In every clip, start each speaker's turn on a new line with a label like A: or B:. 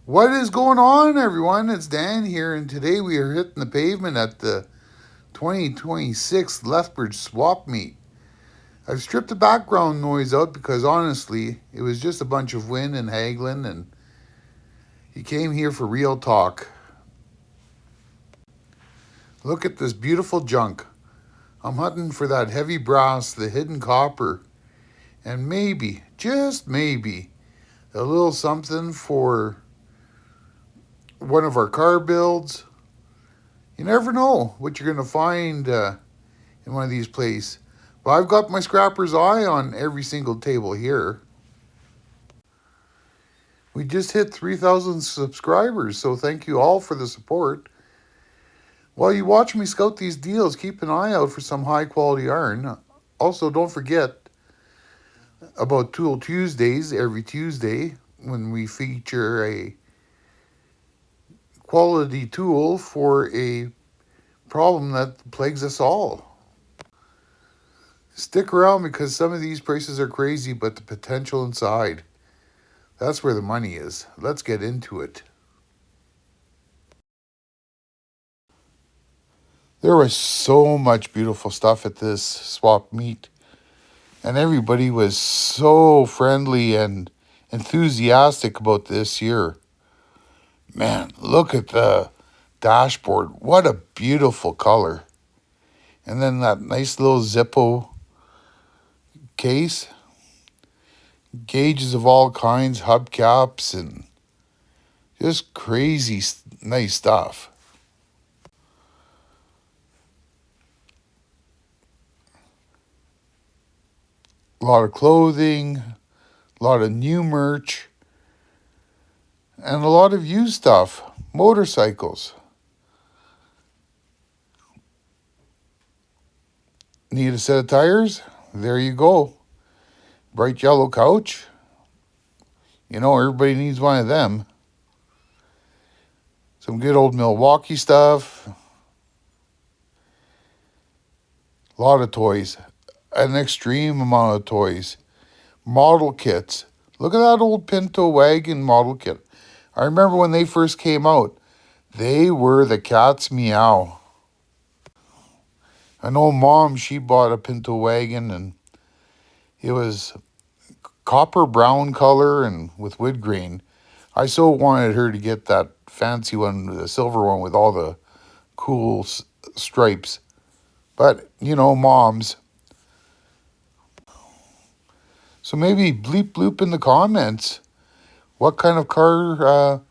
A: What is going on, everyone? It's Dan here, and today we are hitting the pavement at the 2026 Lethbridge Swap Meet. I've stripped the background noise out because honestly, it was just a bunch of wind and haggling, and he came here for real talk. Look at this beautiful junk. I'm hunting for that heavy brass, the hidden copper, and maybe, just maybe, a little something for one of our car builds. You never know what you're going to find in one of these places. But I've got my scrapper's eye on every single table here. We just hit 3,000 subscribers, so thank you all for the support. While you watch me scout these deals, keep an eye out for some high quality iron. Also, don't forget about Tool Tuesdays every Tuesday when we feature a quality tool for a problem that plagues us all. Stick around because some of these prices are crazy, but the potential inside, that's where the money is. Let's get into it. There was so much beautiful stuff at this swap meet, and everybody was so friendly and enthusiastic about this year. Man, look at the dashboard. What a beautiful color. And then that nice little Zippo case. Gauges of all kinds, hubcaps, and just crazy nice stuff. A lot of clothing, a lot of new merch, and a lot of used stuff. Motorcycles. Need a set of tires? There you go. Bright yellow couch. You know, everybody needs one of them. Some good old Milwaukee stuff. A lot of toys. An extreme amount of toys. Model kits. Look at that old Pinto wagon model kit. I remember when they first came out. They were the cat's meow. I know Mom, she bought a Pinto wagon, and it was copper brown color and with wood grain. I so wanted her to get that fancy one, the silver one with all the cool stripes. But, you know, moms. So maybe bleep bloop in the comments what kind of car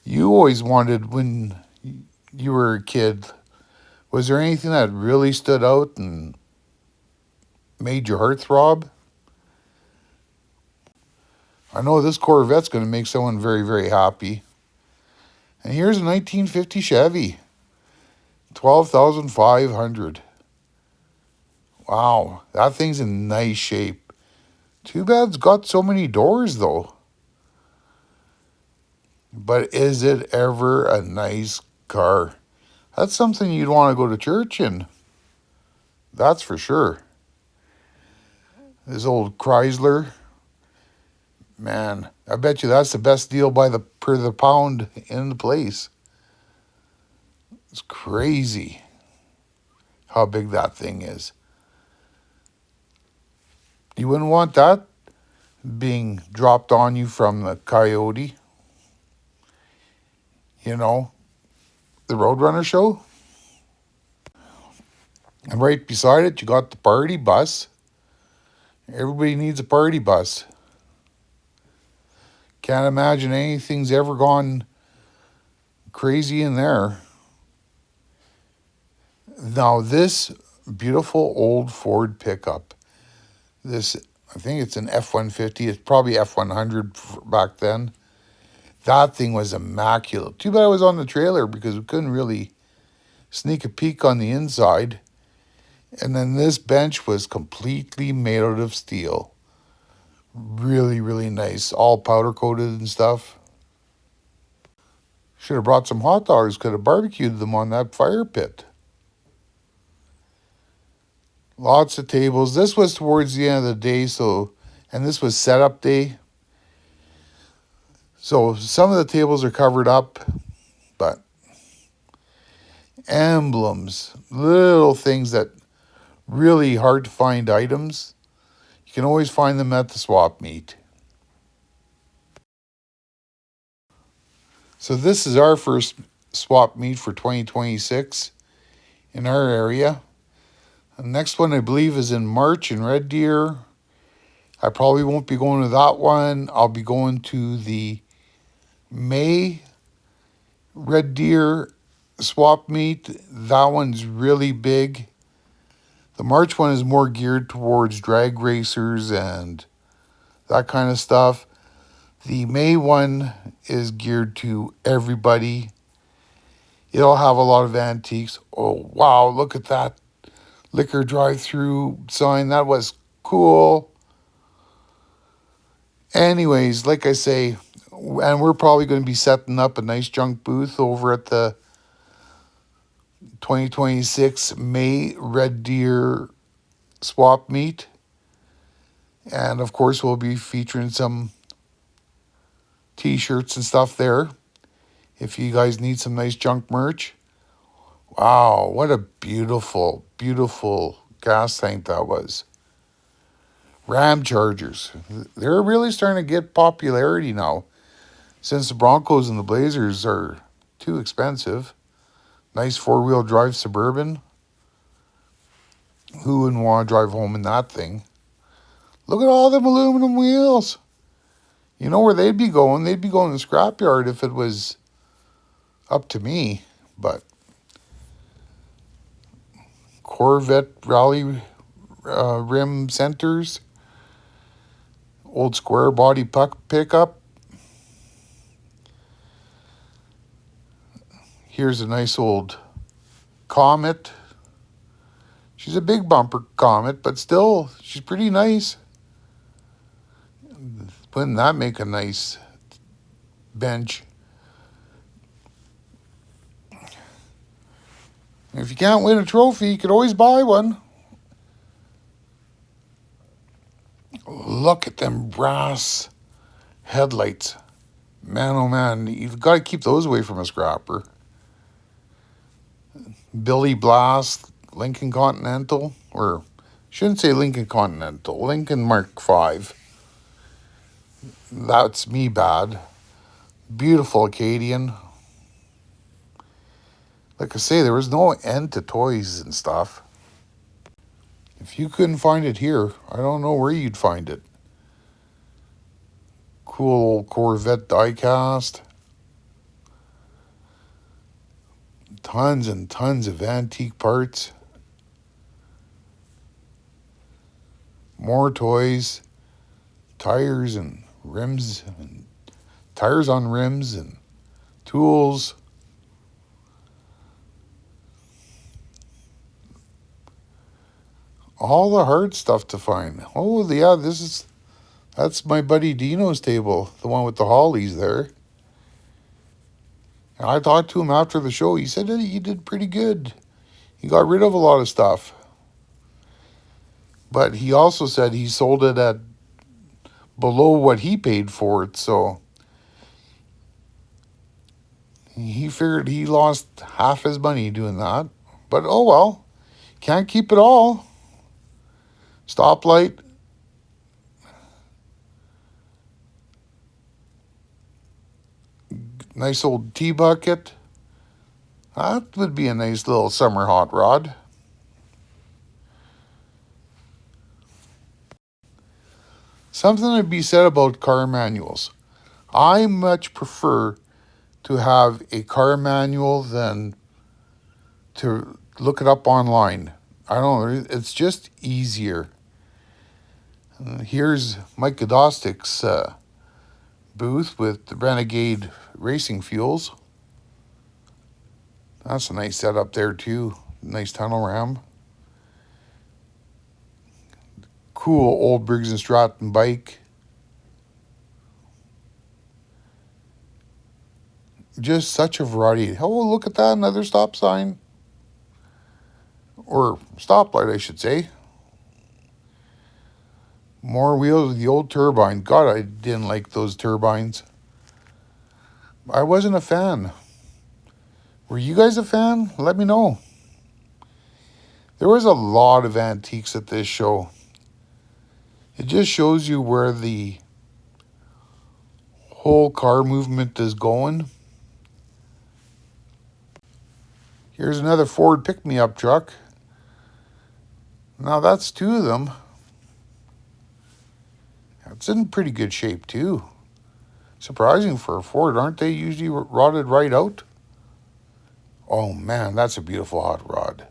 A: you always wanted when you were a kid. Was there anything that really stood out and made your heart throb? I know this Corvette's going to make someone very, very happy. And here's a 1950 Chevy. 12,500. Wow, that thing's in nice shape. Too bad it's got so many doors, though. But is it ever a nice car? That's something you'd want to go to church in. That's for sure. This old Chrysler. Man, I bet you that's the best deal by the per the pound in the place. It's crazy how big that thing is. You wouldn't want that being dropped on you from the Coyote. You know, the Roadrunner show. And right beside it, you got the party bus. Everybody needs a party bus. Can't imagine anything's ever gone crazy in there. Now, this beautiful old Ford pickup, this, I think it's an F-150. It's probably F-100 back then. That thing was immaculate. Too bad it was on the trailer because we couldn't really sneak a peek on the inside. And then this bench was completely made out of steel. Really, really nice. All powder coated and stuff. Should have brought some hot dogs. Could have barbecued them on that fire pit. Lots of tables. This was towards the end of the day, and this was setup day. So some of the tables are covered up, but emblems, little things that really hard to find items, you can always find them at the swap meet. So this is our first swap meet for 2026 in our area. The next one I believe is in March in Red Deer. I probably won't be going to that one. I'll be going to the May Red Deer swap meet. That one's really big. The March one is more geared towards drag racers and that kind of stuff. The May one is geared to everybody. It'll have a lot of antiques. Oh, wow, look at that liquor drive-through sign. That was cool. Anyways, like I say, and we're probably going to be setting up a nice junk booth over at the 2026 May Red Deer swap meet. And of course, we'll be featuring some t-shirts and stuff there if you guys need some nice junk merch. Wow, what a beautiful, beautiful gas tank that was. Ram Chargers. They're really starting to get popularity now since the Broncos and the Blazers are too expensive. Nice four-wheel drive Suburban. Who wouldn't want to drive home in that thing? Look at all them aluminum wheels. You know where they'd be going? They'd be going to the scrapyard if it was up to me. But Corvette Rally rim centers. Old square body puck pickup. Here's a nice old Comet. She's a big bumper Comet, but still, she's pretty nice. Wouldn't that make a nice bench? If you can't win a trophy, you could always buy one. Look at them brass headlights. Man, oh man, you've got to keep those away from a scrapper. Billy Blast, Lincoln Continental, or shouldn't say Lincoln Continental, Lincoln Mark V. That's me bad. Beautiful Acadian. Like I say, there was no end to toys and stuff. If you couldn't find it here, I don't know where you'd find it. Cool old Corvette diecast. Tons and tons of antique parts. More toys. Tires and rims. And tires on rims and tools. All the hard stuff to find. Oh, yeah, that's my buddy Dino's table, the one with the Hollies there. And I talked to him after the show. He said that he did pretty good. He got rid of a lot of stuff. But he also said he sold it at below what he paid for it, so he figured he lost half his money doing that. But oh well, can't keep it all. Stoplight. Nice old tea bucket. That would be a nice little summer hot rod. Something to be said about car manuals. I much prefer to have a car manual than to look it up online. I don't know, it's just easier. Here's Mike Godostik's booth with the Renegade racing fuels. That's a nice setup there too. Nice tunnel ram. Cool old Briggs & Stratton bike. Just such a variety. Oh, look at that, another stop sign. Or stoplight, I should say. More wheels of the old turbine. God, I didn't like those turbines. I wasn't a fan. Were you guys a fan? Let me know. There was a lot of antiques at this show. It just shows you where the whole car movement is going. Here's another Ford pick-me-up truck. Now that's two of them. It's in pretty good shape too. Surprising for a Ford. Aren't they usually rotted right out? Oh man, that's a beautiful hot rod.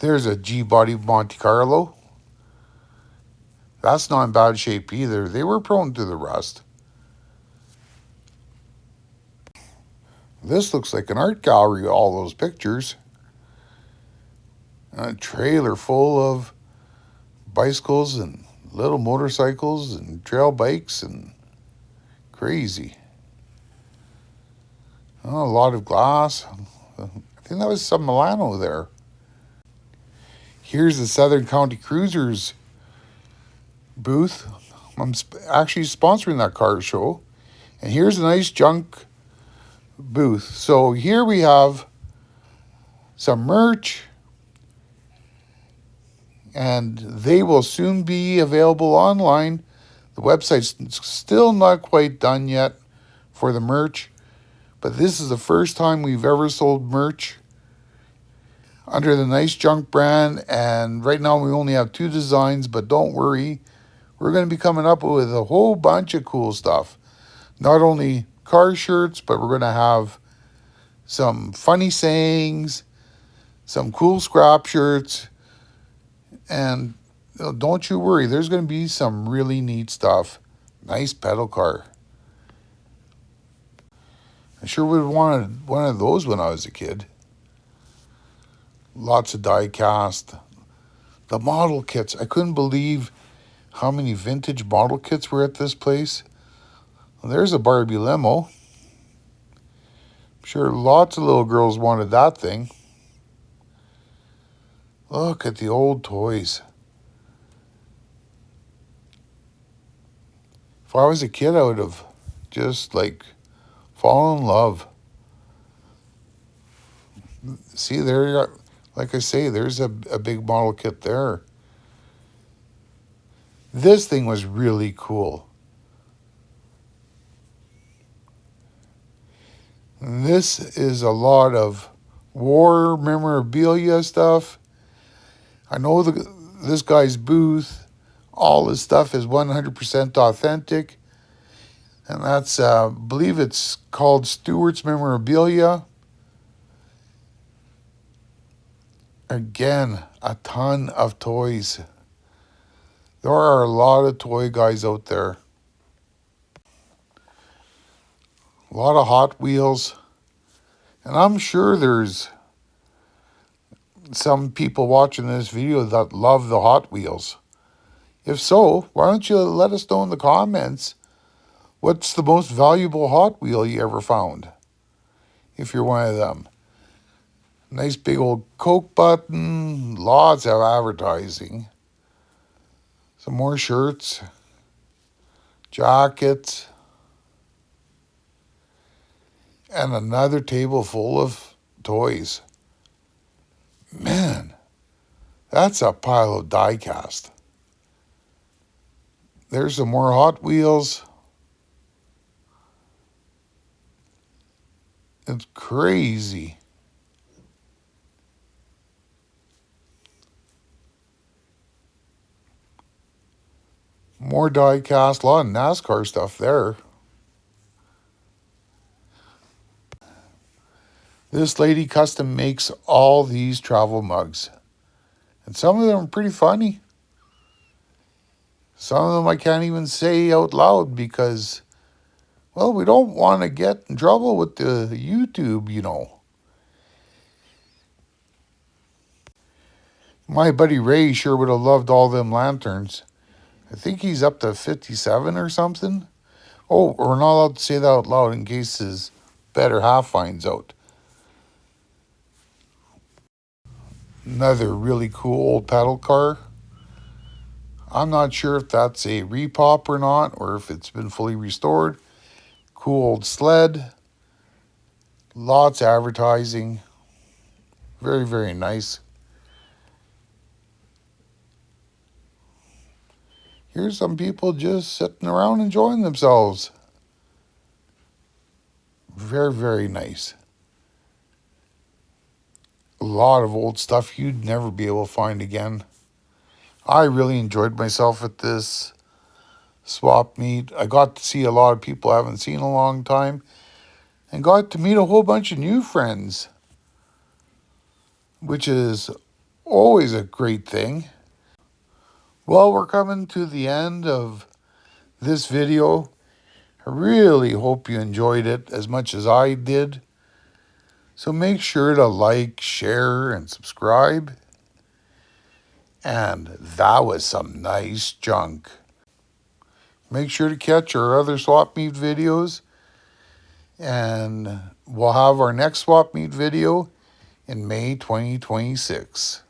A: There's a G-body Monte Carlo. That's not in bad shape either. They were prone to the rust. This looks like an art gallery, all those pictures. A trailer full of bicycles and little motorcycles and trail bikes and crazy. Oh, a lot of glass. I think that was some Milano there. Here's the Southern County Cruisers booth. I'm actually sponsoring that car show. And here's a nice junk booth. So here we have some merch, and they will soon be available online. The website's still not quite done yet for the merch, but this is the first time we've ever sold merch under the Nice Junk brand, and right now we only have 2 designs, but don't worry, we're going to be coming up with a whole bunch of cool stuff. Not only car shirts, but we're going to have some funny sayings, some cool scrap shirts, and don't you worry, there's going to be some really neat stuff. Nice pedal car. I sure would have wanted one of those when I was a kid. Lots of die cast. The model kits. I couldn't believe how many vintage model kits were at this place. Well, there's a Barbie limo. I'm sure lots of little girls wanted that thing. Look at the old toys. If I was a kid, I would have just fallen in love. See, there, like I say, there's a big model kit there. This thing was really cool. This is a lot of war memorabilia stuff. I know this guy's booth, all his stuff is 100% authentic. And that's, I believe it's called Stewart's Memorabilia. Again, a ton of toys. There are a lot of toy guys out there. A lot of Hot Wheels. And I'm sure there's some people watching this video that love the Hot Wheels. If so, why don't you let us know in the comments what's the most valuable Hot Wheel you ever found? If you're one of them. Nice big old Coke button, lots of advertising. Some more shirts, jackets, and another table full of toys. Man, that's a pile of die cast. There's some more Hot Wheels. It's crazy. More die cast, a lot of NASCAR stuff there. This lady custom makes all these travel mugs. And some of them are pretty funny. Some of them I can't even say out loud because, well, we don't want to get in trouble with the YouTube, you know. My buddy Ray sure would have loved all them lanterns. I think he's up to 57 or something. Oh, we're not allowed to say that out loud in case his better half finds out. Another really cool old pedal car. I'm not sure if that's a repop or not, or if it's been fully restored. Cool Cool old sled. Lots of advertising. Very, very nice. Here's some people just sitting around enjoying themselves. Very, very nice. A lot of old stuff you'd never be able to find again. I really enjoyed myself at this swap meet. I got to see a lot of people I haven't seen in a long time and got to meet a whole bunch of new friends, which is always a great thing. Well, we're coming to the end of this video. I really hope you enjoyed it as much as I did. So make sure to like, share, and subscribe. And that was some nice junk. Make sure to catch our other swap meet videos. And we'll have our next swap meet video in May 2026.